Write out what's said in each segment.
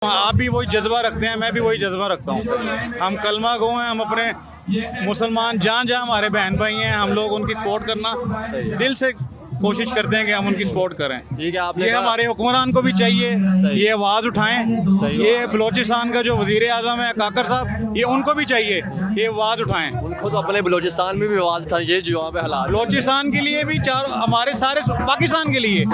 आप भी वही जज्बा रखते हैं, मैं भी वही जज्बा रखता हूँ। हम कलमा गो हैं, हम अपने मुसलमान जहाँ जहाँ हमारे बहन भाई हैं, हम लोग उनकी सपोर्ट करना दिल से कोशिश करते हैं कि हम उनकी सपोर्ट करें। ठीक है, आपने ये हमारे हुक्मरान को भी चाहिए, ये आवाज़ उठाएं। ये बलोचिस्तान का जो वज़ीर आज़म है काकर साहब, ये उनको भी चाहिए कि आवाज़ उठाएं। उनको तो अपने बलोचिस्तान में भी आवाज़ उठानी चाहिए जो वहाँ पे हालात। बलोचिस्तान के लिए भी हमारे सारे पाकिस्तान के लिए,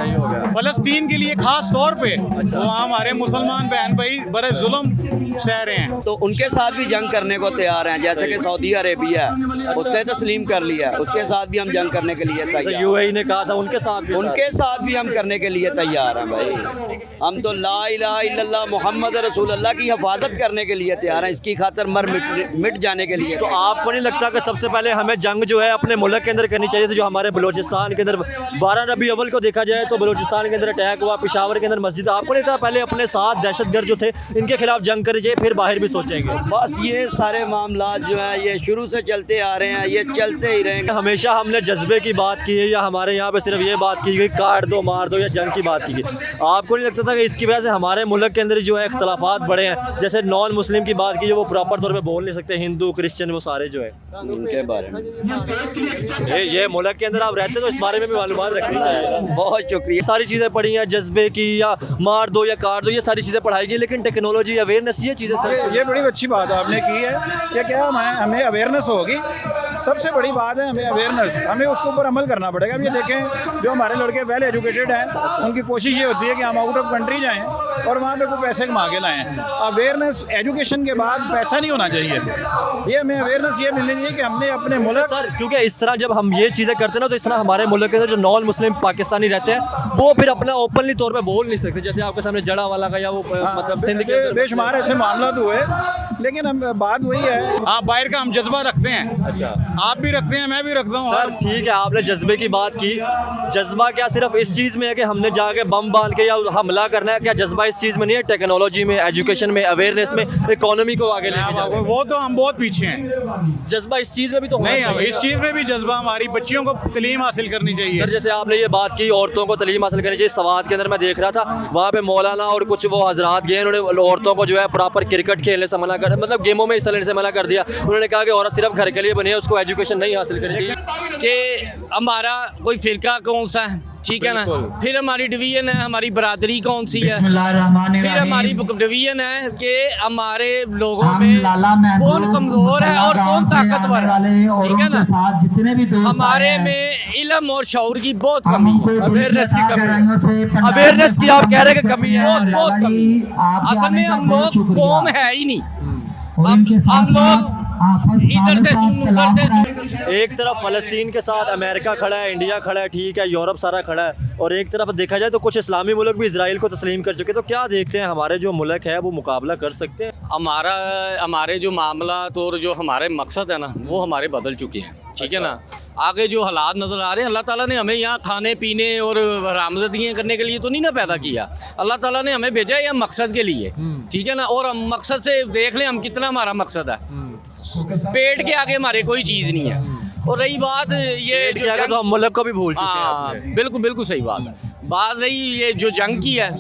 फ़लस्तीन के लिए ख़ास तौर पे वहाँ हमारे मुसलमान बहन भाई बड़े जुल्म सह रहे हैं, तो उनके साथ भी जंग करने को तैयार हैं। जैसे कि सऊदी अरेबिया उसने तस्लीम कर लिया, उसके साथ भी हम जंग करने के लिए तैयार। यूएई ने कहा था उनके साथ भी हम करने के लिए तैयार हैं भाई। हम तो ला इलाहा इल्लल्लाह मोहम्मद रसूलुल्लाह की हिफाजत करने के लिए तैयार हैं, इसकी खातिर मर मिट जाने के लिए। तो आपको नहीं लगता कि सबसे पहले हमें जंग जो है अपने मुल्क के अंदर करनी चाहिए थी? जो हमारे बलोचिस्तान के अंदर 12 रबी अव्वल को देखा जाए तो बलोचिस्तान के अंदर अटैक हुआ, पेशावर के अंदर मस्जिद, आपको नहीं लगता पहले अपने साथ दहशतगर्द जो थे इनके खिलाफ जंग करनी चाहिए, फिर बाहर भी सोचेंगे? बस ये सारे मामला जो हैं ये शुरू से चलते आ रहे हैं, ये चलते ही रहेंगे। हमेशा हमने जज्बे की बात की है या हमारे यहाँ पे सिर्फ ये बात की गई काट दो मार दो या जंग की बात की गई? आपको नहीं लगता था कि इसकी वजह से हमारे मुल्क के अंदर जो है इख्तलाफात बढ़े हैं? जैसे नॉन मुस्लिम की बात की, जो वो प्रॉपर तौर पे बोल नहीं सकते, हिंदू क्रिश्चियन वो सारे जो है इनके बारे में ये मुल्क के अंदर आप रहते तो इस बारे में भी मालूमात रखनी चाहिए। बहुत शुक्रिया। सारी चीज़ें पढ़ी हैं जज्बे की या मार दो या काट दो, ये सारी चीज़ें पढ़ाई गई, लेकिन टेक्नोलॉजी अवेयरनेस ये चीज़ें सर ये बड़ी अच्छी बात आपने की है कि क्या हमें अवेयरनेस होगी। सबसे बड़ी बात है हमें अवेयरनेस, हमें उसके ऊपर अमल करना पड़ेगा। अब ये देखें जो हमारे लड़के वेल एजुकेटेड हैं, उनकी कोशिश ये होती है कि हम आउट ऑफ कंट्री जाएं और वहाँ पे कोई पैसे कमा के लाएँ। अवेयरनेस एजुकेशन के बाद पैसा नहीं होना चाहिए, ये हमें अवेयरनेस ये मिलनी चाहिए कि हमने अपने मुल्क सर, क्योंकि इस तरह जब हम ये चीज़ें करते हैं ना, तो इस तरह हमारे मुल्क के अंदर जो नॉन मुस्लिम पाकिस्तानी रहते हैं वो फिर अपना ओपनली तौर पे बोल नहीं सकते। जैसे आपके सामने जड़ा वाला का या वो मतलब सिंध के अंदर बेशुमार ऐसे मामला तो हुए, लेकिन हम बात वही है। आप बाहर का हम जज्बा रखते हैं। अच्छा, आप भी रखते हैं, मैं भी रखता हूँ सर ठीक है, आपने जज्बे की बात की। जज्बा क्या सिर्फ इस चीज़ में है कि हमने जाके बम बांध के या हमला करना है? क्या जज्बा इस चीज़ में नहीं है? टेक्नोलॉजी में, एजुकेशन में, अवेयरनेस में, इकोनॉमी को आगे लेके जाना? वो तो हम बहुत पीछे हैं। जज्बा इस चीज़ में भी तो होना नहीं, चाहिए। इस चीज़ में भी जज्बा, हमारी बच्चियों को तालीम हासिल करनी चाहिए। सर जैसे आपने ये बात की औरतों को तालीम हासिल करनी चाहिए, सवात के अंदर मैं देख रहा था वहाँ पे मौलाना और कुछ वो हजरात गए, उन्होंने औरतों को जो है प्रॉपर क्रिकेट खेलने से मना कर, मतलब गेमों में हिस्सा लेने से मना कर दिया। उन्होंने कहा कि औरत सिर्फ घर के लिए बनी है, उसको एजुकेशन नहीं हासिल करनी चाहिए। कि हमारा कोई फिरका कौन सा है, ठीक है ना, फिर हमारी डिवीजन है, हमारी बरादरी कौन सी है, फिर हमारी डिवीजन है कि हमारे लोगों में कौन कमजोर है और कौन ताकतवर है, ठीक है ना। हमारे में इल्म और शऊर की बहुत कमी है, अवेयरनेस की कमी है। अवेयरनेस की आप कह रहे हैं कि कमी है? बहुत कमी है। असल में हम लोग कौम है ही नहीं, हम लोग इधर से सुन उधर से सुन। एक तरफ फ़लस्तीन के साथ अमेरिका खड़ा है, इंडिया खड़ा है, ठीक है, यूरोप सारा खड़ा है, और एक तरफ देखा जाए तो कुछ इस्लामी मुल्क भी इजराइल को तस्लीम कर चुके। तो क्या देखते हैं हमारे जो मुल्क है वो मुकाबला कर सकते हैं? हमारे जो मामला और जो हमारे मकसद है ना वो हमारे बदल चुके हैं, ठीक है ना। आगे जो हालात नज़र आ रहे हैं, अल्लाह ताला ने हमें यहाँ खाने पीने और हरामज़दियाँ करने के लिए तो नहीं ना पैदा किया। अल्लाह ताला ने हमें भेजा है मकसद के लिए, ठीक है ना। और हम मकसद से देख लें हम कितना हमारा मकसद है, पेट के आगे हमारे कोई चीज़ नहीं है। और रही बात ये तो हम मुल्क को भी भूल चुके हैं। बिल्कुल बिल्कुल सही बात है। बात रही ये जो जंग की है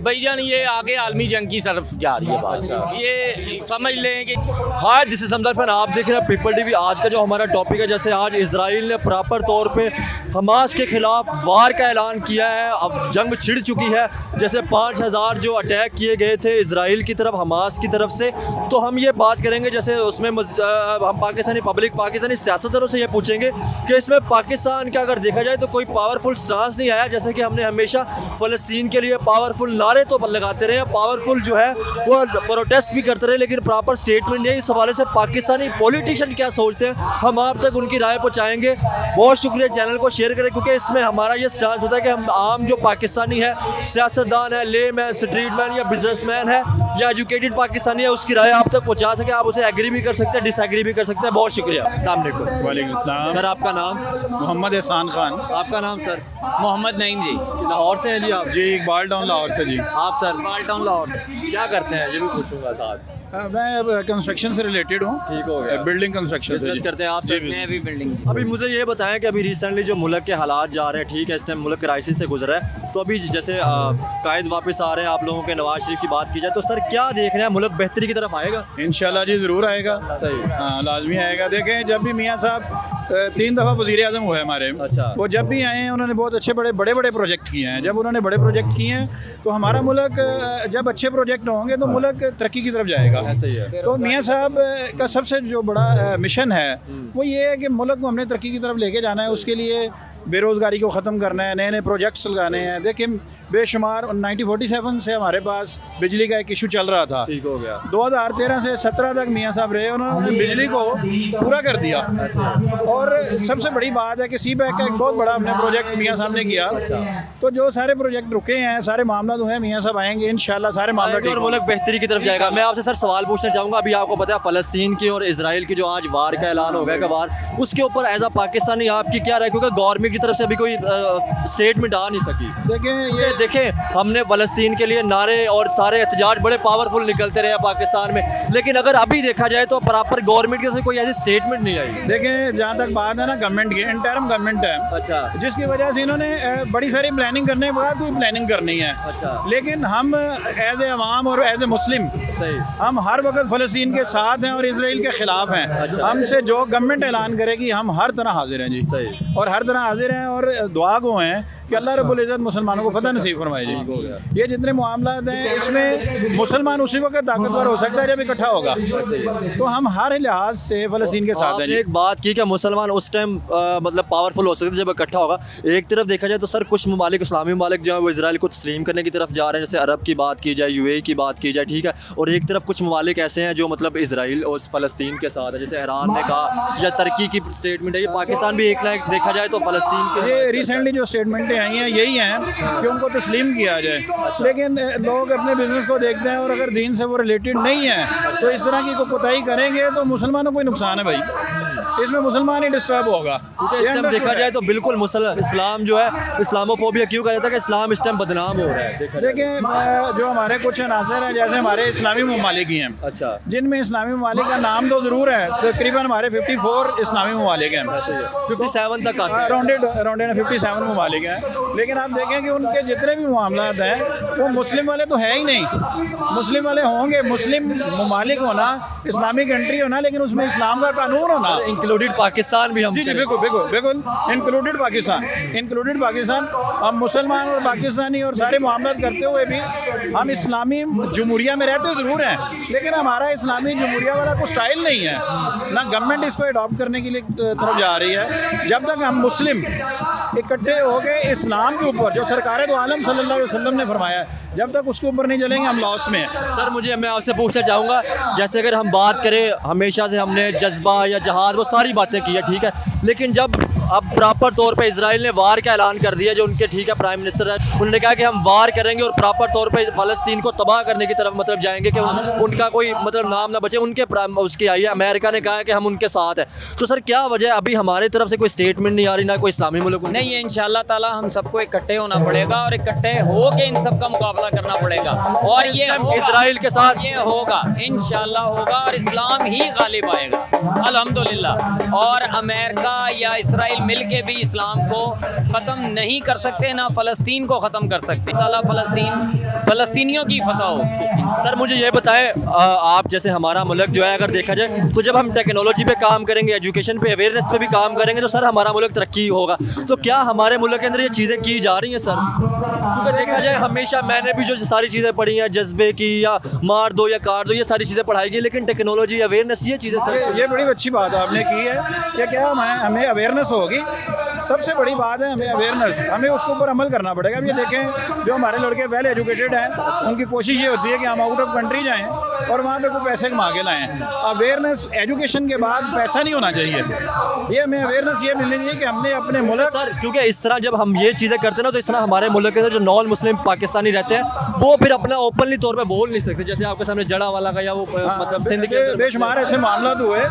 भाईजान, ये आगे आलमी जंग की तरफ जा रही है बात, ये समझ लें कि हाँ। दिस इज समदर फैन, आप देख रहे हैं पीपल टीवी। आज का जो हमारा टॉपिक है, जैसे आज इजराइल ने प्रॉपर तौर पे हमास के खिलाफ वार का ऐलान किया है, अब जंग छिड़ चुकी है। जैसे 5000 जो अटैक किए गए थे इजराइल की तरफ हमास की तरफ से, तो हम ये बात करेंगे जैसे उसमें हम पाकिस्तानी पब्लिक, पाकिस्तानी सियासतदानों से ये पूछेंगे कि इसमें पाकिस्तान का अगर देखा जाए तो कोई पावरफुल स्टांस नहीं आया। जैसे कि हमने हमेशा फ़लस्तीन के लिए पावरफुल नारे तो लगाते रहे, पावरफुल जो है वो प्रोटेस्ट भी करते रहे, लेकिन प्रॉपर स्टेटमेंट नहीं। इस हवाले से पाकिस्तानी पॉलिटिशियन क्या सोचते हैं, हम आप तक उनकी राय पहुँचाएंगे। बहुत शुक्रिया, चैनल को शेयर करें, क्योंकि इसमें हमारा ये स्टांस होता है कि हम आम जो पाकिस्तानी है, सियासतदान है, ले मैन, स्ट्रीट मैन या बिजनेसमैन है या एजुकेटेड पाकिस्तानी है, उसकी राय आप तक पहुँचा सके। आप उसे एग्री भी कर सकते हैं, डिसएग्री भी कर सकते हैं। बहुत शुक्रिया। अस्सलाम वालेकुम। वालेकुम सलाम। सर आपका नाम? मोहम्मद एहसान खान। आपका नाम सर? मोहम्मद नईम जी, लाहौर से हैं जी आप? जी, इकबाल टाउन लाहौर से जी। आप सर? इकबाल टाउन लाहौर। क्या करते हैं ये भी पूछूंगा साथ। मैं कंस्ट्रक्शन से रिलेटेड हूँ। ठीक हो गया। बिल्डिंग कंस्ट्रक्शन से बिजनेस करते हैं आप? मैं भी बिल्डिंग। अभी मुझे ये बताएं कि अभी रिसेंटली जो मुल्क के हालात जा रहे हैं, ठीक है, इस टाइम मुल्क क्राइसिस से गुजरा है, तो अभी जैसे कायद वापस आ रहे हैं आप लोगों के, नवाज शरीफ की बात की जाए तो सर क्या देख रहे हैं, मुल्क बेहतरी की तरफ आएगा? इंशाल्लाह जी ज़रूर आएगा। सही। हाँ लाजमी आएगा। देखें जब भी मियाँ साहब 3 दफ़ा वज़ीर आज़म हुए हमारे, अच्छा। वो जब भी आए हैं उन्होंने बहुत अच्छे बड़े प्रोजेक्ट किए हैं। जब उन्होंने बड़े प्रोजेक्ट किए हैं तो हमारा मुल्क, जब अच्छे प्रोजेक्ट होंगे तो मुल्क तरक्की की तरफ जाएगा। ऐसा ही है। तो मियाँ साहब का सबसे जो बड़ा मिशन है वो ये है कि मुल्क को हमने तरक्की की तरफ लेके जाना है। उसके लिए बेरोज़गारी को ख़त्म करना है, नए नए प्रोजेक्ट्स लगाने हैं। देखिए बेशुमार 1947 से हमारे पास बिजली का एक इशू चल रहा था। ठीक हो गया। 2013 से 17 तक मियाँ साहब रहे, उन्होंने बिजली को पूरा कर दिया। और सबसे बड़ी बात है कि सी बैक का एक बहुत बड़ा हमने प्रोजेक्ट मियाँ साहब ने किया। तो जो सारे प्रोजेक्ट रुके हैं, सारे मामला जो है मियाँ साहब आएंगे इंशाल्लाह, सारे मामला ठीक और मुल्क बेहतरी की तरफ जाएगा। मैं आपसे सर सवाल पूछना चाहूँगा, अभी आपको पता है फ़लस्तीन की और इजराइल की जो आज वार का ऐलान हो गया का वार, उसके ऊपर एज अ पाकिस्तानी आपकी क्या राय? क्योंकि गवर्नमेंट की तरफ से अभी कोई स्टेटमेंट आ नहीं सकी। देखें हमने फ़लस्तीन के लिए नारे और सारे एहतजाज बड़े पावरफुल निकलते रहे पाकिस्तान में, लेकिन अगर अभी देखा जाए तो प्रॉपर गवर्नमेंट की तरफ से कोई ऐसी स्टेटमेंट नहीं आई। देखें जहाँ तक बात है ना गवर्नमेंट की, इंटरिम गवर्नमेंट है, अच्छा, जिसकी वजह से इन्होंने बड़ी सारी प्लानिंग करने के बाद कोई प्लानिंग करनी है। अच्छा। लेकिन हम एज ए अवाम और एज ए मुस्लिम सही, हम हर वक्त फ़लस्तीन के साथ हैं और इसराइल के ख़िलाफ़ हैं। अच्छा। हमसे जो गवर्नमेंट ऐलान करेगी हम हर तरह हाजिर हैं जी। सही। और हर तरह हाजिर हैं और दुआ गो हैं कि अल्लाह रब्बुल इज़्ज़त मुसलमानों को फतह नसीब फरमाए जी। ये जितने मामलात हैं इसमें मुसलमान उसी वक्त ताकतवर हो सकता है जब इकट्ठा होगा। तो हम हर लिहाज से फ़लस्तीन के साथ हैं आपने जी। एक बात की कि मुसलमान उस टाइम मतलब पावरफुल हो सकते हैं जब इकट्ठा होगा। एक तरफ देखा जाए तो सर कुछ ममालिक, इस्लामी ममालिक जो है वो इजराइल को तस्लीम करने की तरफ जा रहे हैं, जैसे अरब की बात की जाए, यूएई की बात की जाए, ठीक है। और एक तरफ कुछ ममालिक ऐसे हैं जो मतलब इजराइल और फ़लस्तीन के साथ है, जैसे ईरान ने कहा या तुर्की की स्टेटमेंट है। ये पाकिस्तान भी एक ना एक देखा जाए तो फ़लस्तीन के ये रिसेंटली जो स्टेटमेंटें आई हैं यही हैं कि उनको तस्लीम किया जाए, लेकिन लोग अपने बिजनेस को देखते हैं और अगर दीन से वो रिलेटेड नहीं है तो इस तरह की कोताही करेंगे तो मुसलमानों को ही नुकसान है भाई, इसमें मुसलमान ही डिस्टर्ब होगा। इस टाइम देखा जाए तो बिल्कुल इस्लाम जो है, इस्लामोफोबिया क्यों कहा जाता है कि इस्लाम इस टाइम बदनाम हो रहा है। देखें जो हमारे कुछ अनासर हैं, जैसे हमारे इस्लामी ममालिक ही हैं, अच्छा, जिनमें इस्लामी ममालिक का नाम तो ज़रूर है, तकरीबन हमारे 54 इस्लामी ममालिक हैं, 57 तक आते हैं। राउंडेड 57 ममालिक हैं। लेकिन आप देखें कि उनके जितने भी मामलात हैं वो मुस्लिम वाले तो है ही नहीं। मुस्लिम वाले होंगे, मुस्लिम ममालिक होना, इस्लामिक कंट्री होना, लेकिन उसमें इस्लाम का कानून होना, इंक्लूडेड पाकिस्तान भी हम जी बिल्कुल बिल्कुल बिल्कुल इंक्लूडेड पाकिस्तान। हम मुसलमान और पाकिस्तानी और सारे मामलात करते हुए भी हम इस्लामी जमहूरिया में रहते ज़रूर हैं, लेकिन हमारा इस्लामी जमहूरिया वाला कोई स्टाइल नहीं है, ना गवर्नमेंट इसको अडॉप्ट करने के लिए तरफ जा रही है। जब तक हम मुस्लिम इकट्ठे हो गए इस्लाम के ऊपर, जो सरकार दो आलम सल्लल्लाहु अलैहि वसल्लम ने फरमाया है, जब तक उसके ऊपर नहीं चलेंगे हम लॉस में हैं। सर मैं आपसे पूछना चाहूँगा, जैसे अगर हम बात करें, हमेशा से हमने जज्बा या जहाद वो सारी बातें की है, ठीक है, लेकिन जब अब प्रॉपर तौर पे इजराइल ने वार का ऐलान कर दिया, जो उनके ठीक है प्राइम मिनिस्टर है, उन्होंने कहा कि हम वार करेंगे और प्रॉपर तौर पे फ़लस्तीन को तबाह करने की तरफ मतलब जाएंगे कि उनका कोई मतलब नाम ना बचे। उनके उसकी आई है, अमेरिका ने कहा है कि हम उनके साथ हैं। तो सर क्या वजह है अभी हमारी तरफ से कोई स्टेटमेंट नहीं आ रही, ना कोई इस्लामी मुल्क? नहीं, ये इंशाल्लाह ताला हम सबको इकट्ठे होना पड़ेगा और इकट्ठे हो के इन सब का मुकाबला करना पड़ेगा, और ये इजराइल के साथ ये होगा, इंशाल्लाह होगा, और इस्लाम ही गालिब आएगा अल्हम्दुलिल्लाह। और अमेरिका या इस्राइल मिल के भी इस्लाम को ख़त्म नहीं कर सकते, ना फ़लस्तीन को ख़त्म कर सकते। ताला फ़लस्तीनियों की फतह हो। सर मुझे ये बताएं, आप जैसे हमारा मुल्क जो है अगर देखा जाए तो जब हम टेक्नोलॉजी पे काम करेंगे, एजुकेशन पे, अवेयरनेस पे भी काम करेंगे तो सर हमारा मुल्क तरक्की होगा। तो क्या हमारे मुल्क के अंदर ये चीज़ें की जा रही हैं सर? क्योंकि देखा जाए हमेशा मैंने भी जो सारी चीज़ें पढ़ी हैं, जज्बे की या मार दो या काट दो, ये सारी चीज़ें पढ़ाई गई, लेकिन टेक्नोलॉजी, अवेयरनेस, ये चीज़ें सर ये बड़ी अच्छी बात आपने की है कि क्या हमें अवेयरनेस होगी। सबसे बड़ी बात है हमें अवेयरनेस, हमें उसके ऊपर अमल करना पड़ेगा। अब ये देखें जो हमारे लड़के वेल एजुकेटेड हैं, उनकी कोशिश ये होती है कि हम आउट ऑफ कंट्री जाएं और वहाँ पे कोई पैसे कमा के लाएँ। अवेयरनेस, एजुकेशन के बाद पैसा नहीं होना चाहिए, ये हमें अवेयरनेस ये मिलनी चाहिए कि हमने अपने मुल्क सर, क्योंकि इस तरह जब हम ये चीज़ें करते हैं ना तो इस तरह हमारे मुल्क के अंदर जो नॉन मुस्लिम पाकिस्तानी रहते हैं वो फिर अपना ओपनली तौर पे बोल नहीं सकते, जैसे आपके सामने जड़ा वाला का या वो मतलब सिंध के बेशुमार ऐसे मामला हुए।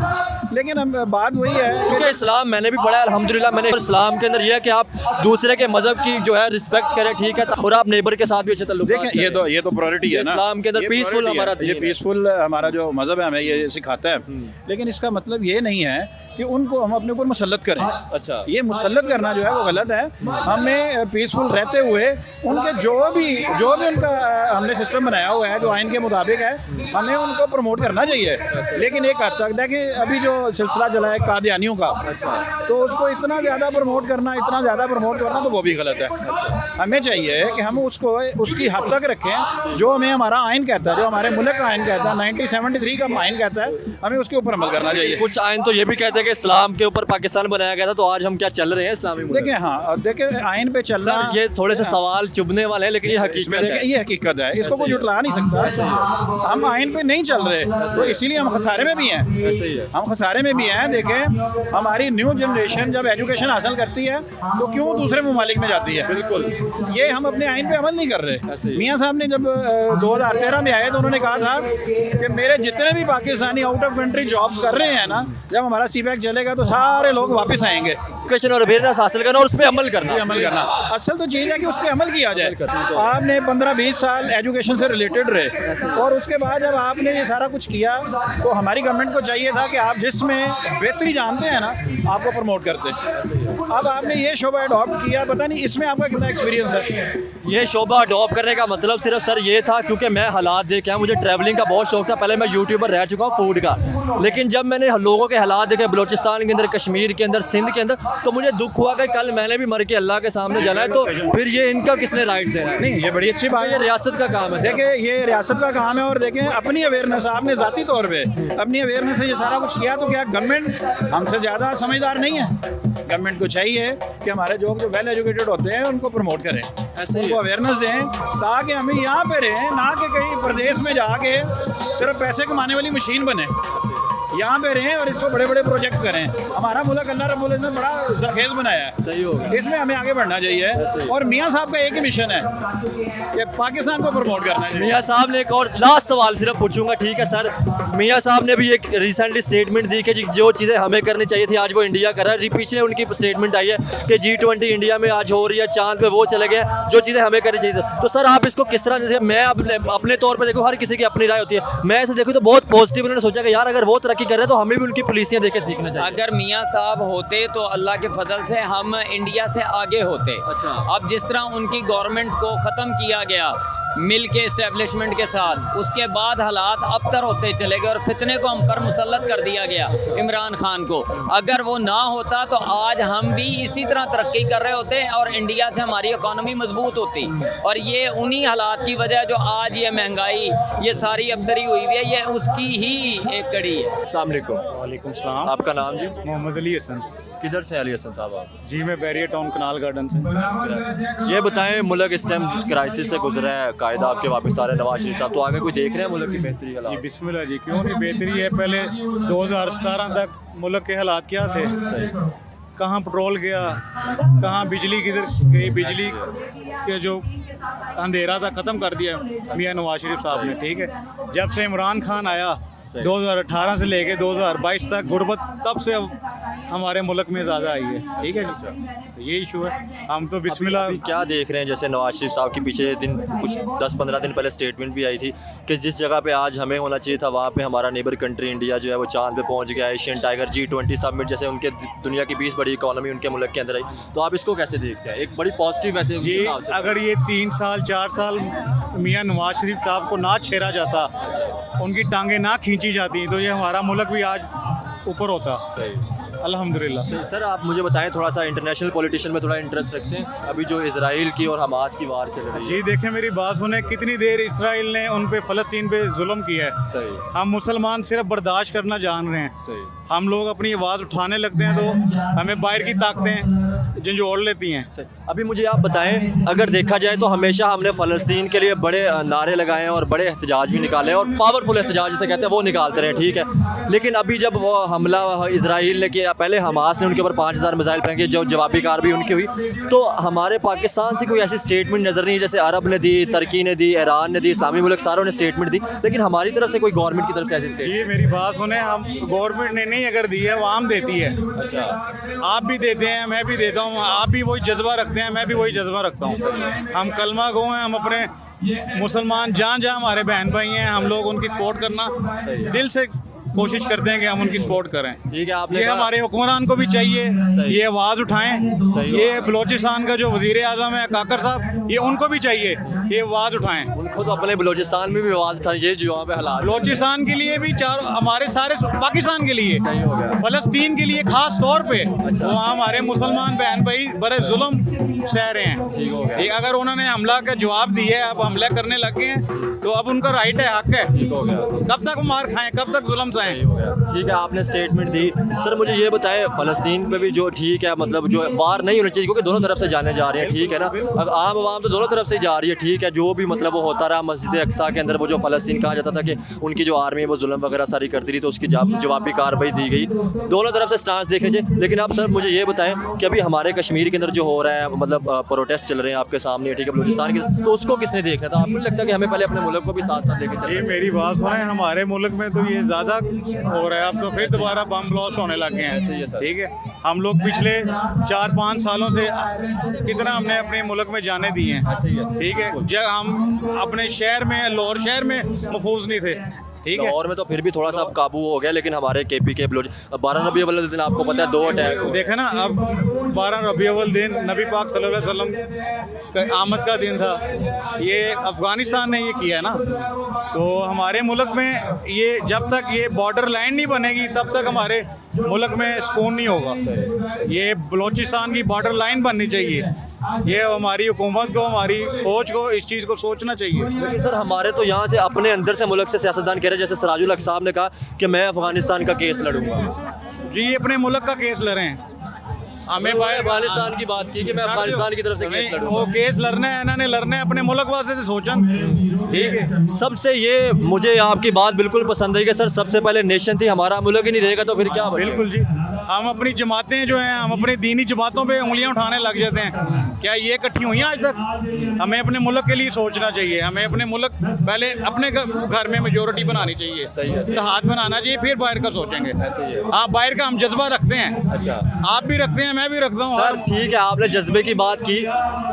लेकिन हम बात वही है क्योंकि इस्लाम मैंने भी पढ़ा है अल्हम्दुलिल्लाह, मैंने इस्लाम इस्लाम के अंदर ये है कि आप दूसरे के मजहब की जो है रिस्पेक्ट करें, ठीक है, और आप नेबर के साथ भी अच्छे ताल्लुक देखें ये तो प्रायोरिटी है ना, इस्लाम के अंदर ये पीसफुल priority है। हमारा ये दीन है। पीसफुल हमारा जो मज़हब है हमें ये सिखाता है, लेकिन इसका मतलब ये नहीं है कि उनको हम अपने ऊपर मुसल्लत करें। अच्छा, ये मुसल्लत करना जो है वो गलत है। हमने पीसफुल रहते हुए उनके जो भी उनका हमने सिस्टम बनाया हुआ है जो आइन के मुताबिक है, हमें उनको प्रमोट करना चाहिए। लेकिन एक हद तक देखिए अभी जो सिलसिला चला है कादियानियों का, तो उसको इतना ज़्यादा प्रमोट करना तो वो भी गलत है। हमें चाहिए कि हम उसको उसकी हद तक रखें जो हमें हमारा आइन कहता है, जो हमारे मुल्क का आइन कहता है, 1973 का आइन कहता है, हमें उसके ऊपर अमल करना चाहिए। कुछ आइन तो ये भी कहते हैं कि इस्लाम के ऊपर पाकिस्तान बनाया गया था, तो आज हम क्या चल रहे हैं इस्लामी मुल्क? देखिए हाँ, देखिए आइन पे चलना, सर ये थोड़े से सवाल चुभने वाले हैं, लेकिन ये हकीकत है। ये हकीकत है, इसको कोई जुटला नहीं सकता। हम आइन पे नहीं चल रहे, तो इसीलिए हम खसारे में भी हैं। ऐसे ही है। हम खसारे में भी हैं। देखें हमारी न्यू जनरेशन जब एजुकेशन हासिल करती है तो क्यों दूसरे ममालिक में जाती है? बिल्कुल, ये हम अपने आइन पे अमल नहीं कर रहे। मियाँ साहब ने जब 2013 में आए तो उन्होंने कहा था कि मेरे जितने भी Pakistani out of country jobs कर रहे हैं ना, जब हमारा सीपैक चलेगा तो सारे लोग वापस आएंगे। एजुकेशन और अवेयरनेस हासिल करना और उस पर अमल करना। असल तो चीज़ है कि उस पर अमल किया जाए। आपने 15-20 साल एजुकेशन से रिलेटेड रहे और उसके बाद जब आपने ये सारा कुछ किया तो हमारी गवर्नमेंट को चाहिए था कि आप जिसमें बेहतरी जानते हैं ना, आपको प्रमोट करते। अब आपने ये शोबा अडॉप्ट किया, पता नहीं इसमें आपका कितना एक्सपीरियंस है। ये शोबा अडॉप्ट करने का मतलब सिर्फ सर ये था क्योंकि मैं हालात देखे हैं, मुझे ट्रैवलिंग का बहुत शौक था। पहले मैं यूट्यूबर रह चुका हूँ फूड का, लेकिन जब मैंने लोगों के हालात देखे बलोचिस्तान के अंदर, कश्मीर के अंदर, सिंध के अंदर, तो मुझे दुख हुआ कि कल मैंने भी मर के अल्लाह के सामने जाना है, तो फिर ये इनका किसने राइट देना है? नहीं, ये बड़ी अच्छी बात ये है, रियासत का काम है। देखिए ये रियासत का काम है। और देखें अपनी अवेयरनेस, आपने ज़ाती तौर पे अपनी अवेयरनेस से ये सारा कुछ किया, तो क्या गवर्नमेंट हमसे ज़्यादा समझदार नहीं है? गवर्नमेंट को चाहिए कि हमारे जो वेल एजुकेटेड होते हैं उनको प्रमोट करें, उनको अवेयरनेस दें, ताकि हमें यहाँ पे रहें, ना कि कहीं प्रदेश में जाके सिर्फ पैसे कमाने वाली मशीन बने। यहाँ पे रहें और इसको बड़े बड़े प्रोजेक्ट करें। हमारा मुल्क अल्लाह रब्बुल इज़्ज़त ने बड़ा जरखेज़ बनाया है, सही होगा, इसमें हमें आगे बढ़ना चाहिए। और मियाँ साहब का एक ही मिशन है कि पाकिस्तान को प्रमोट करना चाहिए। मियाँ साहब ने एक और लास्ट सवाल सिर्फ पूछूंगा, ठीक है सर? मियाँ साहब ने भी एक रिसेंटली स्टेटमेंट दी कि जो चीज़ें हमें करनी चाहिए थी आज वो इंडिया कर रहा है। पीछे उनकी स्टेटमेंट आई है कि G20 इंडिया में आज हो रही है, चांद पे वो चले गए, जो चीज़ें हमें करनी चाहिए थी। तो सर आप इसको किस तरह, मैं अपने तौर पर देखो, हर किसी की अपनी राय होती है, मैं ऐसे देखूँ तो बहुत पॉजिटिव। उन्होंने सोचा कि यार अगर वो तरक्की कर रहे हैं तो हमें भी उनकी पॉलिसियाँ देख के सीखना चाहिए। अगर मियाँ साहब होते तो अल्लाह के फजल से हम इंडिया से आगे होते। अच्छा। अब जिस तरह उनकी गवर्नमेंट को ख़त्म किया गया मिल के इस्टेब्लिशमेंट के साथ, उसके बाद हालात अबतर होते चले गए और फितने को हम पर मुसल्लत कर दिया गया इमरान खान को। अगर वो ना होता तो आज हम भी इसी तरह तरक्की कर रहे होते और इंडिया से हमारी इकॉनमी मजबूत होती। और ये उन्हीं हालात की वजह जो आज ये महंगाई, ये सारी अबदरी हुई हुई है, ये उसकी ही एक कड़ी है। अस्सलाम वालेकुम। वालेकुम सलाम। आपका नाम जी? मोहम्मद अली हसन। किधर से अली हसन साहब आप? जी मैं बैरियर टाउन कनाल गार्डन से। ये बताएं, मुल्क इस टाइम क्राइसिस से गुजरा है, कायदा आपके वापस आ रहे हैं, नवाज शरीफ साहब, तो आगे कोई देख रहे हैं मुल्क की बेहतरी जी हालात? बिस्मिल्लाह जी, क्यों नहीं बेहतरी है। पहले 2017 तक मुल्क के हालात क्या थे? कहाँ पेट्रोल गया, कहाँ बिजली किधर गई, बिजली के जो अंधेरा था ख़त्म कर दिया मियाँ नवाज शरीफ साहब ने, ठीक है। जब से इमरान खान आया 2018 से लेके 2022 तक गुर्बत तब से अब हमारे मुल्क में ज़्यादा आई है, ठीक है जी। ये इशू है। हम तो बिस्मिल्लाह अभी क्या देख रहे हैं, जैसे नवाज शरीफ साहब की पीछे दिन कुछ 10-15 दिन पहले स्टेटमेंट भी आई थी कि जिस जगह पे आज हमें होना चाहिए था वहाँ पे हमारा नेबर कंट्री इंडिया जो है वो चांद पे पहुँच गया। एशियन टाइगर, G20 समिट जैसे उनके दुनिया की 20 बड़ी इकॉनमी उनके मुल्क के अंदर आई, तो आप इसको कैसे देखते हैं? एक बड़ी पॉजिटिव वैसे जी, अगर ये 3 साल 4 साल मियाँ नवाज शरीफ साहब को ना छेड़ा जाता, उनकी टांगें ना खींची जाती, तो ये हमारा मुल्क भी आज ऊपर होता। अल्हम्दुलिल्लाह। सर आप मुझे बताएं, थोड़ा सा इंटरनेशनल पॉलिटिशियन में थोड़ा इंटरेस्ट रखते हैं, अभी जो इजराइल की और हमास की वार चल रही है? जी देखें, मेरी बात सुने, कितनी देर इसराइल ने उन पे फ़लस्तीन पे जुल्म किया है। सही, हम मुसलमान सिर्फ बर्दाश्त करना जान रहे हैं। सही। हम लोग अपनी आवाज़ उठाने लगते हैं तो हमें बाहर की ताकतें झंझोड़ लेती हैं। अभी मुझे आप बताएं, अगर देखा जाए तो हमेशा हमने फ़लस्तीन के लिए बड़े नारे लगाए हैं और बड़े एहतजाज भी निकाले हैं और पावरफुल एहतजाज जिसे कहते हैं वो निकालते रहे, ठीक है। लेकिन अभी जब वो हमला इसराइल ने किया, पहले हमास ने उनके ऊपर 5000 मिसाइल फेंके, जो जवाबी कार्रवाई उनकी हुई, तो हमारे पाकिस्तान से कोई ऐसी स्टेटमेंट नज़र नहीं, जैसे अरब ने दी, तुर्की ने दी, ईरान ने दी, इस्लामी मुल्क सारों ने स्टेटमेंट दी, लेकिन हमारी तरफ से कोई गवर्नमेंट की तरफ से ऐसी स्टेटमेंट? ये मेरी बात सुने, हम गवर्नमेंट ने नहीं अगर दी है, वो आम देती है। अच्छा, आप भी देते हैं, मैं भी देता हूँ, हूँ आप भी वही जज्बा रखते हैं, मैं भी वही जज्बा रखता हूँ। हम कलमा गो हैं, हम अपने मुसलमान जहाँ जहाँ हमारे बहन भाई हैं, हम लोग उनकी सपोर्ट करना दिल से कोशिश करते हैं कि हम उनकी सपोर्ट करें। ठीक है, आपने ये कहा- हमारे हुक्मरान को भी चाहिए सही। ये आवाज़ उठाएं। सही ये बलोचिस्तान का जो वज़ीर आज़म है काकर साहब, ये उनको भी चाहिए कि ये आवाज़ उठाएं। उनको तो अपने बलूचिस्तान में भी आवाज़ उठानी चाहिए जो वहाँ पे हालात। बलोचिस्तान के लिए भी हमारे सारे पाकिस्तान के लिए, सही हो गया। फ़लस्तीन के लिए ख़ास तौर पे अच्छा। वहाँ हमारे मुसलमान बहन भाई बड़े जुल्म सह रहे हैं। ठीक हो गया। ये अगर उन्होंने हमला का जवाब दिया है, अब हमला करने लगे हैं, तो अब उनका राइट है, हक है। ठीक हो गया। कब तक मार खाएं, कब तक जुल्म सहें। सही हो गया। ठीक है, आपने स्टेटमेंट दी। सर मुझे ये बताएं, फ़लस्तीन पे भी जो ठीक है मतलब जो वार नहीं होनी चाहिए क्योंकि दोनों तरफ से जाने जा रहे हैं, ठीक है ना। अब आम आवाम तो दोनों तरफ से जा रही है, ठीक है, जो भी मतलब वो होता रहा मस्जिद अक्सा के अंदर वो जो फ़लस्तीन कहा जाता था कि उनकी जो आर्मी है वो जुल्म वगैरह सारी करती रही, तो उसकी जवाबी कार्रवाई दी गई। दोनों तरफ से स्टांस देखने चाहिए। लेकिन आप सर मुझे ये बताएं कि अभी हमारे कश्मीर के अंदर जो हो रहा है मतलब प्रोटेस्ट चल रहे हैं आपके सामने, ठीक है, बलूचिस्तान के, तो उसको किसने देखना था? आपको नहीं लगता कि हमें पहले अपने मुल्क को भी साथ साथ लेके ये चलना? मेरी बात सुने, हमारे मुल्क में तो ये ज़्यादा हो रहा है। अब तो फिर दोबारा बम ब्लास्ट होने लग गए ऐसे ही है हैं। सर। ठीक है, हम लोग पिछले 4-5 सालों से कितना हमने अपने मुल्क में जाने दिए हैं। ऐसे ही है। ठीक है, जब हम अपने शहर में, लाहौर शहर में महफूज नहीं थे। ठीक है, लाहौर में तो फिर भी थोड़ा सा अब काबू हो गया, लेकिन हमारे केपी के बलोच 12 रबी अव्वल दिन आपको पता है 2 अटैक हुए। देखा ना, अब 12 रबी अव्वल दिन नबी पाक सल्लल्लाहु अलैहि वसल्लम का आमद का दिन था। ये अफ़गानिस्तान ने ये किया ना, तो हमारे मुल्क में ये जब तक ये बॉर्डर लाइन नहीं बनेगी तब तक हमारे मुल्क में सुकून नहीं होगा। ये बलोचिस्तान की बॉर्डर लाइन बननी चाहिए। ये हमारी हुकूमत को, हमारी फ़ौज को इस चीज़ को सोचना चाहिए। लेकिन सर हमारे तो यहाँ से अपने अंदर से मुल्क से सियासतदान कह रहे हैं, जैसे सिराजुल हक साहब ने कहा कि मैं अफगानिस्तान का केस लड़ूंगा। जी, ये अपने मुल्क का केस लड़ें। हमें भाई अफगानिस्तान की बात की कि मैं अफगानिस्तान की तरफ से केस लड़ूंगा। वो केस लड़ना है, इन्होंने लड़ना है अपने मुल्क वास्ते से सोचन। ठीक है, सबसे ये मुझे आपकी बात बिल्कुल पसंद है कि सर सबसे पहले नेशन थी, हमारा मुल्क ही नहीं रहेगा तो फिर क्या बनेगा? बिल्कुल जी। हम अपनी जमातें जो हैं, हम अपनी दीनी जमातों पे उंगलियां उठाने लग जाते हैं। क्या ये इकट्ठी हुई हैं आज तक? हमें अपने मुल्क के लिए सोचना चाहिए। हमें अपने मुल्क पहले अपने घर में मेजोरिटी बनानी चाहिए, सही है। इत्तेहाद बनाना चाहिए, फिर बाहर का सोचेंगे। ऐसे ही है। हाँ, बाहर का हम जज्बा रखते हैं। अच्छा, आप भी रखते हैं, मैं भी रखता हूँ। सर ठीक है, आपने जज्बे की बात की।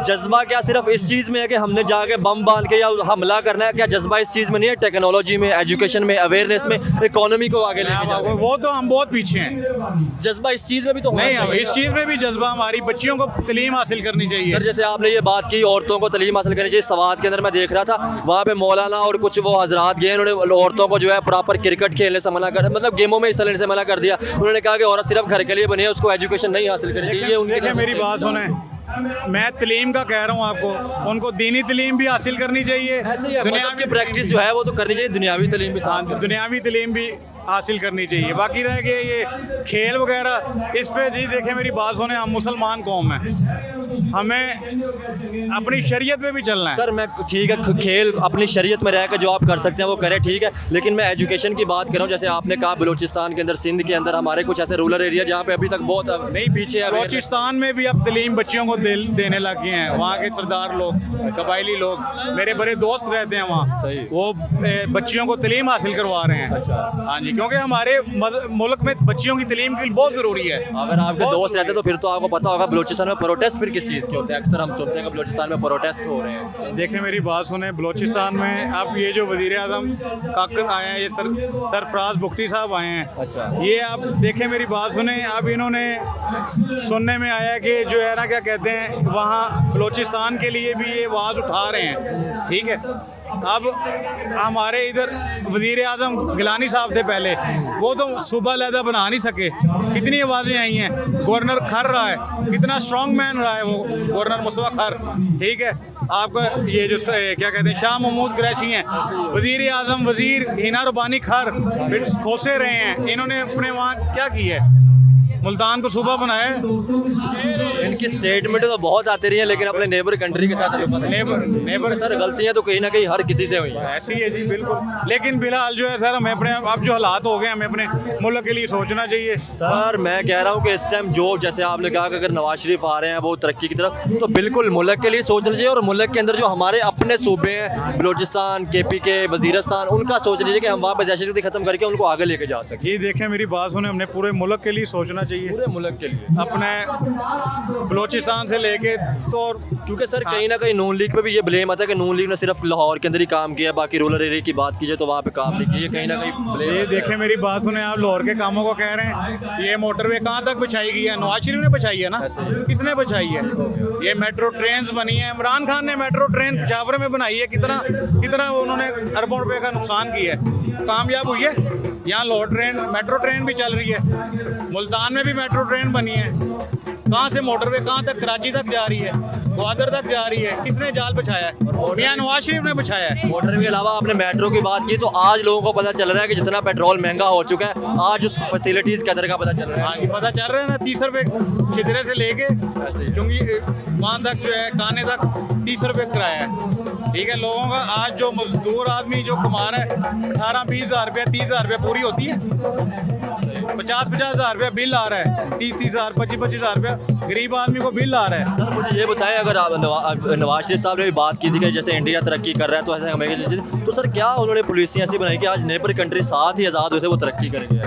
जज्बा क्या सिर्फ इस चीज़ में है कि हमने जाके बम बांध के या हमला करना है? क्या जज्बा इस चीज़ में नहीं है? टेक्नोलॉजी में, एजुकेशन में, अवेयरनेस में, इकोनॉमी को आगे लेके जाना है? वो तो हम बहुत पीछे हैं। जज्बा इस चीज़ में भी तो होना नहीं, हम चाहिए इस ना। चीज़ में भी जज्बा, हमारी बच्चियों को तालीम हासिल करनी चाहिए। सर जैसे आपने ये बात की औरतों को तालीम हासिल करनी चाहिए, सवाद के अंदर मैं देख रहा था वहाँ पे मौलाना और कुछ वो हजरात गए, उन्होंने औरतों को जो है प्रॉपर क्रिकेट खेलने से मना कर, मतलब गेमों में हिस्सा लेने से मना कर दिया। उन्होंने कहा कि औरत सिर्फ घर के लिए बनी है, उसको एजुकेशन नहीं हासिल करनी चाहिए। उनकी देखिए तरफ मेरी से- बात सुने, मैं तलीम का कह रहा हूँ आपको, उनको दीनी तलीम भी हासिल करनी चाहिए, ऐसे ही है, दुनियावी मज़हब की प्रैक्टिस जो है वो तो करनी चाहिए, दुनियावी तालीम भी हाँ, साथ। दुनियावी तलीम भी हासिल करनी चाहिए। बाकी रह गए ये खेल वगैरह, इस पे जी देखें मेरी बात सुने, हम मुसलमान कौम हैं, हमें अपनी शरीयत पे भी चलना है। सर मैं ठीक है, खेल अपनी शरीयत में रहकर जो आप कर सकते हैं वो करें, ठीक है, लेकिन मैं एजुकेशन की बात कर रहा हूँ। जैसे आपने कहा बलूचिस्तान के अंदर, सिंध के अंदर हमारे कुछ ऐसे रूरल एरिया जहाँ पे अभी तक बहुत नहीं पीछे है। बलोचिस्तान में भी अब तलीम बच्चियों को देने लग गए हैं। वहाँ के सरदार लोग, कबायली लोग, मेरे बड़े दोस्त रहते हैं वहाँ, सही। वो बच्चियों को तलीम हासिल करवा रहे हैं। अच्छा। हाँ जी, क्योंकि हमारे मुल्क में बच्चियों की तलीम के लिए बहुत ज़रूरी है। अगर आपके बहुत दोस्त रहते ज़रूरी तो फिर तो आपको पता होगा बलूचिस्तान में प्रोटेस्ट फिर किस चीज़ के होते हैं। अक्सर हम सुनते हैं कि बलूचिस्तान में प्रोटेस्ट हो रहे हैं। है। देखें मेरी बात सुने, बलोचिस्तान में अब ये जो वज़ीर आज़म काकर आए हैं, ये सरफराज बुख्ती साहब आए हैं। अच्छा। ये आप देखें मेरी बात सुने, अब इन्होंने सुनने में आया कि जो है ना क्या कहते हैं, वहाँ बलोचिस्तान के लिए भी ये आवाज़ उठा रहे हैं। ठीक है, अब हमारे इधर वज़ीर आज़म गिलानी साहब थे पहले, वो तो सुबह लहदा बना नहीं सके, कितनी आवाज़ें आई हैं। गवर्नर खर रहा है, कितना स्ट्रॉन्ग मैन रहा है वो गवर्नर मुस्तफा खर। ठीक है, आपका ये जो क्या कहते हैं शाह महमूद कुरैशी हैं, वज़ीर आज़म वज़ीर हिना रुबानी खर फिर खोसे रहे हैं। इन्होंने अपने वहाँ क्या किया है, मुल्तान को सूबा बनाया है। इनकी स्टेटमेंट तो बहुत आती रही है, लेकिन अपने नेबर कंट्री के साथ नेबर सर गलतियाँ तो कहीं ना कहीं हर किसी से हुई हैं। ऐसी है जी, बिल्कुल। लेकिन फिलहाल जो है सर, हमें अपने अब जो हालात हो गए, हमें अपने मुल्क के लिए सोचना चाहिए। सर मैं कह रहा हूँ कि इस टाइम जो जैसे आपने कहा कि अगर नवाज शरीफ आ रहे हैं वो तरक्की की तरफ, तो बिल्कुल मुल्क के लिए सोचना चाहिए, और मुल्क के अंदर जो हमारे अपने सूबे हैं, बलूचिस्तान, केपी के, वजीरस्तान, उनका सोचना चाहिए कि हम वहाँ पर दहशतगर्दी खत्म करके उनको आगे लेके जा सकें। ये देखें मेरी बात सुने, हमने पूरे मुल्क के लिए सोचना चाहिए पूरे मुल्क के लिए। अपने बलोचिस्तान से लेके तो क्योंकि सर कहीं ना कहीं नून लीग पे भी ये ब्लेम आता है कि नून लीग ने सिर्फ लाहौर के अंदर ही काम किया, बाकी रूरल एरिया की बात कीजिए तो वहाँ पे काम नहीं किया, कहीं ना कहीं blame ये आता है। देखें मेरी बात सुने, आप लाहौर के कामों को कह रहे हैं, ये मोटरवे कहाँ तक बिछाई गई है? नवाज शरीफ ने बिछाई है ना, किसने बिछाई है? ये मेट्रो ट्रेन बनी है, इमरान खान ने मेट्रो ट्रेन पेशावर में बनाई है, कितना उन्होंने अरबों रुपए का नुकसान किया है, कामयाब हुई है? यहाँ लाहौर ट्रेन मेट्रो ट्रेन भी चल रही है, मुल्तान में भी मेट्रो ट्रेन बनी है, कहाँ से मोटरवे कहाँ तक? कराची तक जा रही है, ग्वादर तक जा रही है, किसने जाल बिछाया है? मियां नवाज शरीफ ने बिछाया है। मोटरवे के अलावा आपने मेट्रो की बात की तो आज लोगों को पता चल रहा है कि जितना पेट्रोल महंगा हो चुका है, आज उस फैसिलिटीज़ कदर का पता चल रहा है। हाँ जी, पता चल रहा है ना, 30 रुपए छिदरे से लेके क्योंकि वहाँ तक जो है काने तक 30 रुपए किराया है। ठीक है, लोगों का आज जो मजदूर आदमी जो कमा रहा है 18-20 हज़ार रुपया 30 हज़ार रुपया पूरी होती है, 50-50 हज़ार रुपया बिल आ रहा है, 30-30 हज़ार 25-25 हज़ार रुपया गरीब आदमी को बिल आ रहा है। सर मुझे ये बताएं, अगर आप नवाज शरीफ साहब ने भी बात की थी कि जैसे इंडिया तरक्की कर रहा है तो ऐसे हमें, तो सर क्या उन्होंने पॉलिसी ऐसी बनाई कि आज नेबर कंट्री साथ ही आज़ाद हुए थे वो तरक्की करेंगे?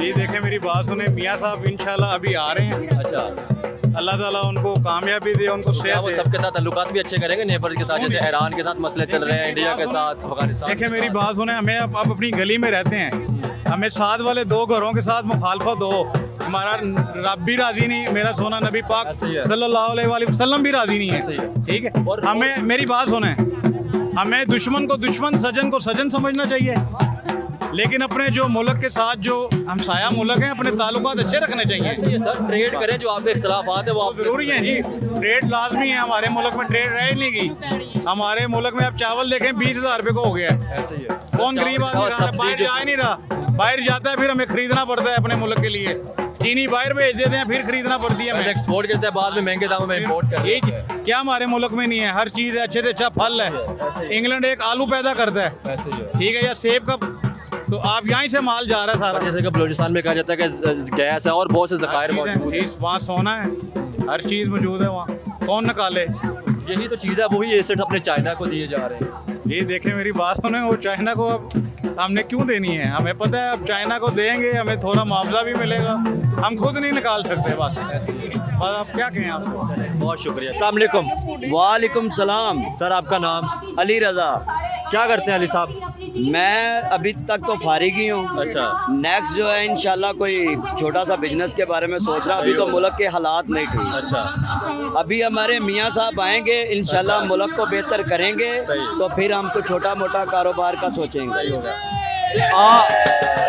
जी देखें मेरी बात सुने, मियाँ साहब इंशाल्लाह अभी आ रहे हैं, अच्छा, अल्लाह ताला उनको कामयाबी दे, उनको क्या सेहत वो दे। सबके साथ ताल्लुकात भी अच्छे करेंगे नेबर के साथ, जैसे ईरान के साथ मसले चल रहे हैं, इंडिया के साथ, अफगानिस्तान देखें के मेरी साथ? बात सुने, हमें अब अपनी गली में रहते हैं, हमें साथ वाले 2 घरों के साथ मुखालफत हो, हमारा रब भी राजी नहीं, मेरा सोना नबी पाक ऐसे ही है। सल्लल्लाहु अलैहि वसल्लम भी राजी नहीं ऐसे ही है। है। ठीक है, और हमें मेरी बात सुने, हमें दुश्मन को दुश्मन, सजन को सजन समझना चाहिए, लेकिन अपने जो मुल्क के साथ जो हमसाया मुल्क हैं अपने ताल्लुकात अच्छे रखने चाहिए। ऐसे ही है सर, ट्रेड करें, जो आपके इख्तलाफात है वो आप ज़रूरी है जी, ट्रेड लाजमी है, हमारे मुल्क में ट्रेड रह ही नहीं गई। हमारे मुल्क में अब चावल देखें 20 हज़ार रुपये को हो गया है। ऐसे ही है। कौन गरीब आदमी खा रहा है? बाहर जा ही नहीं रहा, बाहर जाता है फिर हमें खरीदना पड़ता है अपने मुल्क के लिए, चीनी बाहर भेज देते हैं फिर खरीदना पड़ती है हमें। एक्सपोर्ट करते हैं, बाद में महंगे दामों में इंपोर्ट करते ये क्या हमारे मुल्क में नहीं है? हर चीज़ है, अच्छे से अच्छा फल है, इंग्लैंड एक आलू पैदा करता है, हैं। ऐसे ही है। ठीक है, या सेब का, तो आप यहाँ से माल जा रहा है सारा। जैसे कि बलूचिस्तान में कहा जाता है कि गैस है और बहुत से ज़खायर मौजूद हैं। वहाँ सोना है, हर चीज़ मौजूद है वहाँ, कौन निकाले? यही तो चीज़ है, वही एसेट अपने चाइना को दिए जा रहे हैं। ये देखें मेरी बात सुने, वो चाइना को अब हमने क्यों देनी है? हमें पता है अब चाइना को देंगे हमें थोड़ा मुआवजा भी मिलेगा, हम खुद नहीं निकाल सकते बस अब क्या कहें आपसे। बहुत शुक्रिया। अस्सलाम वालेकुम। वालेकुम सलाम। सर आपका नाम? अली रज़ा। क्या करते हैं अली साहब? मैं अभी तक तो फारिग ही हूँ। अच्छा। नेक्स्ट जो है इंशाल्लाह कोई छोटा सा बिजनेस के बारे में सोच रहा हूँ। अभी तो मुल्क के हालात नहीं ठीक। अच्छा। अभी हमारे मियाँ साहब आएंगे इंशाल्लाह मुल्क को बेहतर करेंगे, तो फिर हम कुछ छोटा मोटा कारोबार का सोचेंगे।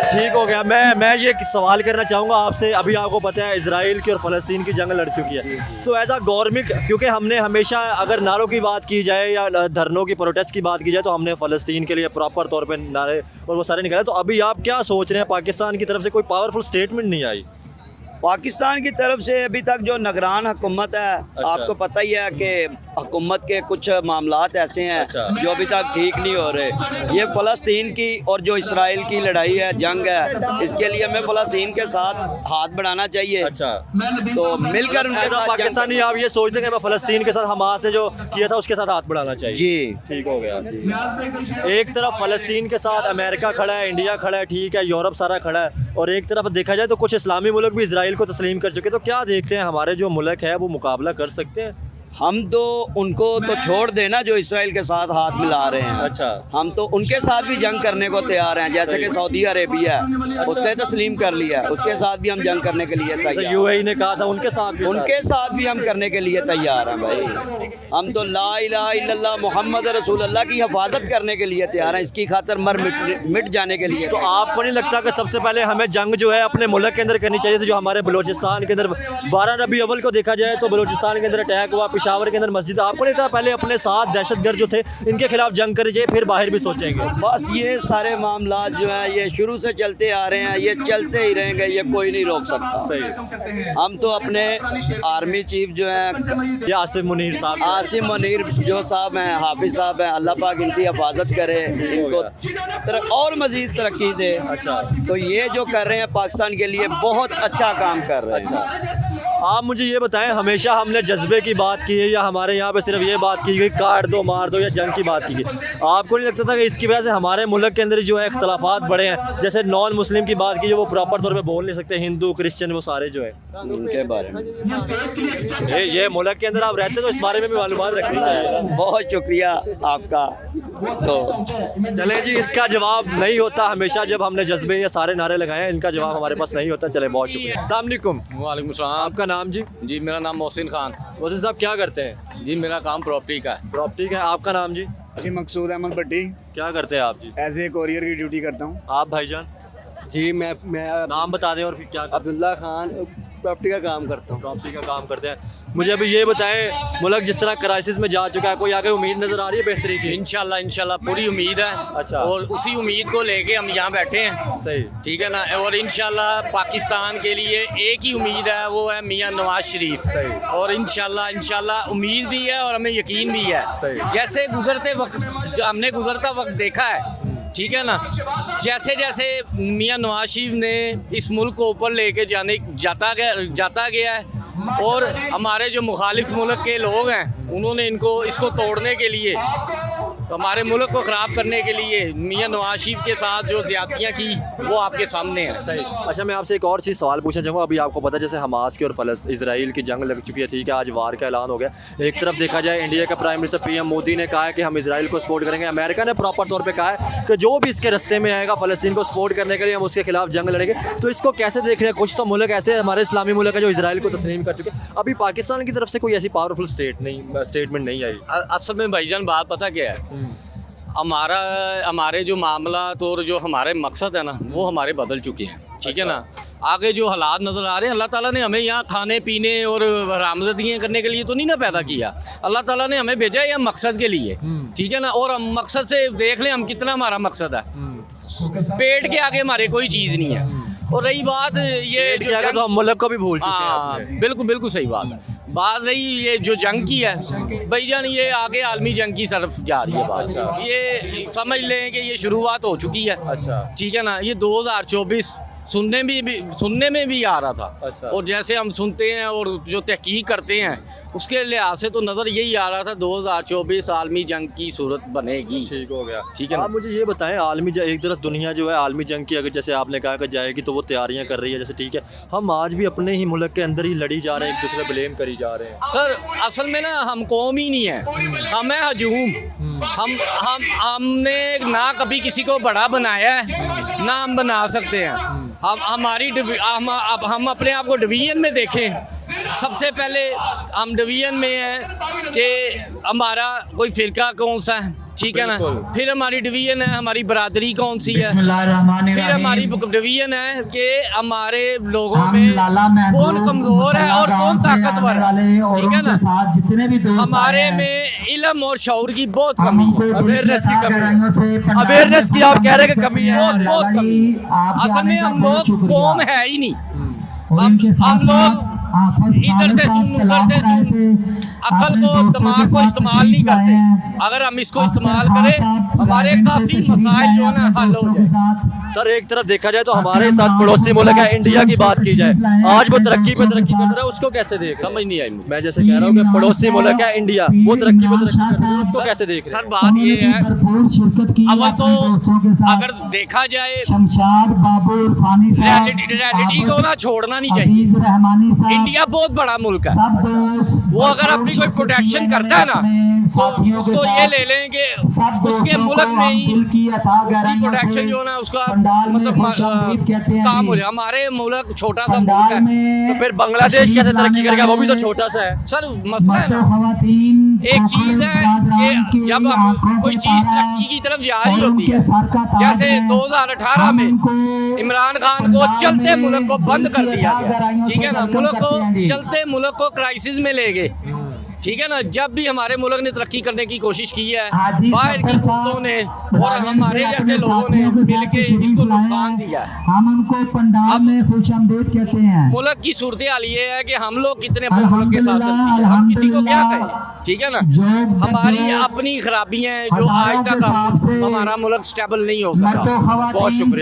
ठीक हो गया। मैं ये सवाल करना चाहूँगा आपसे, अभी आपको पता है इजराइल की और फ़लस्तीन की जंग लड़ चुकी है, तो एज आ गवर्नमेंट, क्योंकि हमने हमेशा अगर नारों की बात की जाए या धरनों की प्रोटेस्ट की बात की जाए तो हमने फ़लस्तीन के लिए प्रॉपर तौर पे नारे और वो सारे निकाले, तो अभी आप क्या सोच रहे हैं? पाकिस्तान की तरफ से कोई पावरफुल स्टेटमेंट नहीं आई? पाकिस्तान की तरफ से अभी तक जो निगरान हुकूमत है, आपको पता ही है कि हुकूमत के कुछ मामलात ऐसे हैं जो अभी तक ठीक नहीं हो रहे। ये फ़लस्तीन की और जो इसराइल की लड़ाई है, जंग है, इसके लिए हमें फ़लस्तीन के साथ हाथ बढ़ाना चाहिए। अच्छा, तो मिलकर उनके साथ पाकिस्तानी आप ये सोचते हैं कि फ़लस्तीन के साथ हमास ने जो किया था उसके साथ हाथ बढ़ाना चाहिए? जी ठीक हो गया। एक तरफ फ़लस्तीन के साथ अमेरिका खड़ा है, इंडिया खड़ा है, ठीक है, यूरोप सारा खड़ा है, और एक तरफ देखा जाए तो कुछ इस्लामी मुल्क भी इजराइल को तस्लीम कर चुके, तो क्या देखते हैं हमारे जो मुल्क है वो मुकाबला कर सकते हैं? हम तो उनको तो छोड़ देना जो इसराइल के साथ हाथ मिला रहे हैं। अच्छा। हम तो उनके साथ भी जंग करने को तैयार हैं, जैसे कि सऊदी अरेबिया उसने तस्लीम कर लिया, उसके साथ भी हम जंग करने के लिए तैयार। यूएई ने कहा था उनके साथ भी, उनके साथ भी हम करने के लिए तैयार हैं भाई। हम तो ला इलाहा इल्लल्लाह मोहम्मद रसूलुल्लाह की हिफाजत करने के लिए तैयार हैं, इसकी खातिर मर मिट जाने के लिए। तो आपको नहीं लगता कि सबसे पहले हमें जंग जो है अपने मुल्क के अंदर करनी चाहिए थी? जो हमारे बलूचिस्तान के अंदर 12 रबी अव्वल को देखा जाए तो बलूचिस्तान के अंदर अटैक हुआ, पेशावर के अंदर मस्जिद, आपको नहीं था पहले अपने साथ दहशतगर्द जो थे इनके खिलाफ जंग करनी चाहिए, फिर बाहर भी सोचेंगे? बस ये सारे मामला जो है ये शुरू से चलते आ रहे हैं, ये चलते ही रहेंगे, ये कोई नहीं रोक सकता। सही। हम तो अपने आर्मी चीफ जो है ये आसिम मुनीर साहब, आसिम मुनीर जो साहब हैं, हाफिज साहब हैं, अल्लाह पाक इनकी हिफाजत करे, इनको और मजीद तरक्की दे। अच्छा। तो ये जो कर रहे हैं पाकिस्तान के लिए बहुत अच्छा काम कर रहे हैं। आप मुझे ये बताएं, हमेशा हमने जज्बे की बात की है या हमारे यहाँ पे सिर्फ ये बात की गई काट दो मार दो या जंग की बात की गई? आपको नहीं लगता था कि इसकी वजह से हमारे मुल्क के अंदर जो है इख्तलाफात बढ़े हैं? जैसे नॉन मुस्लिम की बात की जो वो प्रॉपर तौर पे बोल नहीं सकते, हिंदू क्रिश्चियन वो सारे जो है उनके बारे में ये मुल्क के अंदर आप रहते तो इस बारे में भी मालूमात रखनी चाहिए। बहुत शुक्रिया आपका। तो चले जी, इसका जवाब नहीं होता हमेशा जब हमने जज्बे या सारे नारे लगाए हैं, इनका जवाब हमारे पास नहीं होता। चले, बहुत शुक्रिया। अस्सलाम वालेकुम। वालेकुम सलाम। आपका नाम जी? जी मेरा नाम मोहसिन खान। मोहसिन साहब क्या करते हैं? जी मेरा काम प्रॉपर्टी का है। प्रॉपर्टी का है। आपका नाम जी? जी मकसूद अहमद भट्टी, क्या करते हैं आप जी? एज ए कोरियर की ड्यूटी करता हूँ। आप भाईजान? जी मैं नाम बता दें और फिर क्या? अब्दुल्ला खान प्रॉपर्टी का काम करता हूँ। प्रॉपर्टी का काम करते हैं। मुझे अभी ये बताएं, मुल्क जिस तरह क्राइसिस में जा चुका है, कोई आगे उम्मीद नजर आ रही है बेहतरी की? इंशाल्लाह पूरी उम्मीद है। अच्छा। और उसी उम्मीद को लेके हम यहाँ बैठे हैं। सही। ठीक है ना। और इंशाल्लाह पाकिस्तान के लिए एक ही उम्मीद है, वो है मियाँ नवाज शरीफ। सही। और इंशाल्लाह उम्मीद भी है और हमें यकीन भी है। सही। जैसे गुजरते वक्त हमने गुजरता वक्त देखा है, ठीक है ना, जैसे जैसे मियाँ नवाज शरीफ ने इस मुल्क को ऊपर लेके जाता गया है और हमारे जो मुखालिफ मुल्क के लोग हैं उन्होंने इसको तोड़ने के लिए, हमारे मुल्क को ख़राब करने के लिए मियाँ नवाज शरीफ के साथ जो ज़्यादतियाँ की वो आपके सामने है। सही। अच्छा, मैं आपसे एक और चीज़ सवाल पूछना चाहूँगा। अभी आपको पता है जैसे हमास की और इजराइल की जंग लग चुकी है, ठीक है, आज वार का ऐलान हो गया। एक तरफ देखा जाए, इंडिया का प्राइम मिनिस्टर पीएम मोदी ने कहा है कि हम इजराइल को सपोर्ट करेंगे। अमेरिका ने प्रॉपर तौर पर कहा है कि जो भी इसके रास्ते में आएगा फ़लस्तीन को सपोर्ट करने के लिए हम उसके खिलाफ जंग लड़ेंगे। तो इसको कैसे देख रहे हैं? कुछ तो मुल्क ऐसे हमारे इस्लामी मुल्क है जो इजराइल को तस्लीम कर चुके हैं। अभी पाकिस्तान की तरफ से कोई ऐसी पावरफुल स्टेटमेंट नहीं आई। असल में भाईजान बात पता क्या है, हमारे जो मामलात और जो हमारे मकसद है ना वो हमारे बदल चुके हैं। ठीक है ना। आगे जो हालात नज़र आ रहे हैं, अल्लाह ताला ने हमें यहाँ खाने पीने और हरामजादियाँ करने के लिए तो नहीं ना पैदा किया। अल्लाह ताला ने हमें भेजा है मकसद के लिए। ठीक है ना। और हम मकसद से देख लें हम कितना हमारा मकसद है, पेट के आगे हमारे कोई चीज़ नहीं है। और रही बात ये जो तो हम मुल्क को भी भूल चुके हैं। हाँ बिल्कुल सही बात है। बात रही ये जो जंग की है भाईजान, ये आगे आलमी जंग की तरफ जा रही है बात। ये समझ लें कि ये शुरुआत हो चुकी है। अच्छा। ठीक है ना। ये 2024 सुनने में भी आ रहा था। अच्छा। और जैसे हम सुनते हैं और जो तहकीक करते हैं उसके लिहाज से तो नज़र यही आ रहा था 2024 आलमी जंग की सूरत बनेगी। ठीक हो गया। ठीक है ना। आप मुझे ये बताएं, आलमी एक तरफ दुनिया जो है आलमी जंग की, अगर जैसे आपने कहा कि जाएगी तो वो तैयारियां कर रही है, जैसे ठीक है, हम आज भी अपने ही मुल्क के अंदर ही लड़ी जा रहे हैं, एक दूसरे ब्लेम करी जा रहे हैं। सर असल में ना हम कौम ही नहीं है, हम है हजूम। हमने ना कभी किसी को बड़ा बनाया है ना हम बना सकते हैं। हम अपने आप को डिवीजन में देखें। सबसे पहले हम डिवीजन में हैं कि हमारा कोई फ़िरका कौन सा है। ठीक है ना। फिर हमारी डिवीजन है हमारी बरादरी कौन सी है। फिर हमारी डिवीजन है कि हमारे लोगों में कौन कमज़ोर है और कौन ताकतवर है। ठीक है ना। हमारे में इल्म और शऊर की बहुत कमी है, अवेयरनेस की कमी है। अवेयरनेस की आप कह रहे हैं कि कमी है? बहुत कमी। असल में हम लोग कौम है ही नहीं। हम लोग इधर से सुन उधर से सुन, अकल को दिमाग को इस्तेमाल नहीं करते। अगर हम इसको इस्तेमाल करें हमारे काफ़ी मसाइल जो है ना हल हो जाए। सर एक तरफ देखा जाए तो हमारे साथ पड़ोसी मुल्क है इंडिया की बात की जाए, आज वो तरक्की पे तरक्की कर रहा है, उसको कैसे देख? समझ नहीं आई मुझे। मैं जैसे कह रहा हूँ कि पड़ोसी मुल्क है इंडिया, वो तरक्की पे तरक्की कर रहा है, उसको कैसे देख रहे हैं? सर बात ये है, अव्वल तो अगर देखा जाए रियलिटी को ना छोड़ना नहीं चाहिए। इंडिया बहुत बड़ा मुल्क है, वो अगर अपनी कोई प्रोटेक्शन करता है ना तो उसको ये ले लें कि उसके मुल्क में ही उसकी प्रोटेक्शन जो है ना उसका मतलब काम हो जाए। हमारे मुल्क छोटा सा मुल्क है, तो फिर बांग्लादेश कैसे तरक्की करेगा? वो भी तो छोटा सा है। सर मसला है ना, एक चीज़ है कि जब हम कोई चीज़ तरक्की की तरफ जा रही होती है, जैसे 2018 में इमरान खान को चलते मुल्क को बंद कर दिया गया। ठीक है ना। मुल्क को चलते मुल्क को क्राइसिस में ले गए। ठीक है ना। जब भी हमारे मुल्क ने तरक्की करने की कोशिश की है, बाहर की कुत्तों ने और हमारे जैसे लोगों ने मिलके इसको नुकसान दिया है। हम उनको पंडाल में खुशामदीद कहते हैं। मुल्क की सूरत हाल ये है कि हम लोग कितने अपने मुल्क के साथ चलते हैं, हम किसी को क्या कहें। ठीक है ना। हमारी अपनी खराबियां हैं जो आज तक हमारा मुल्क स्टेबल नहीं हो सका। बहुत शुक्रिया।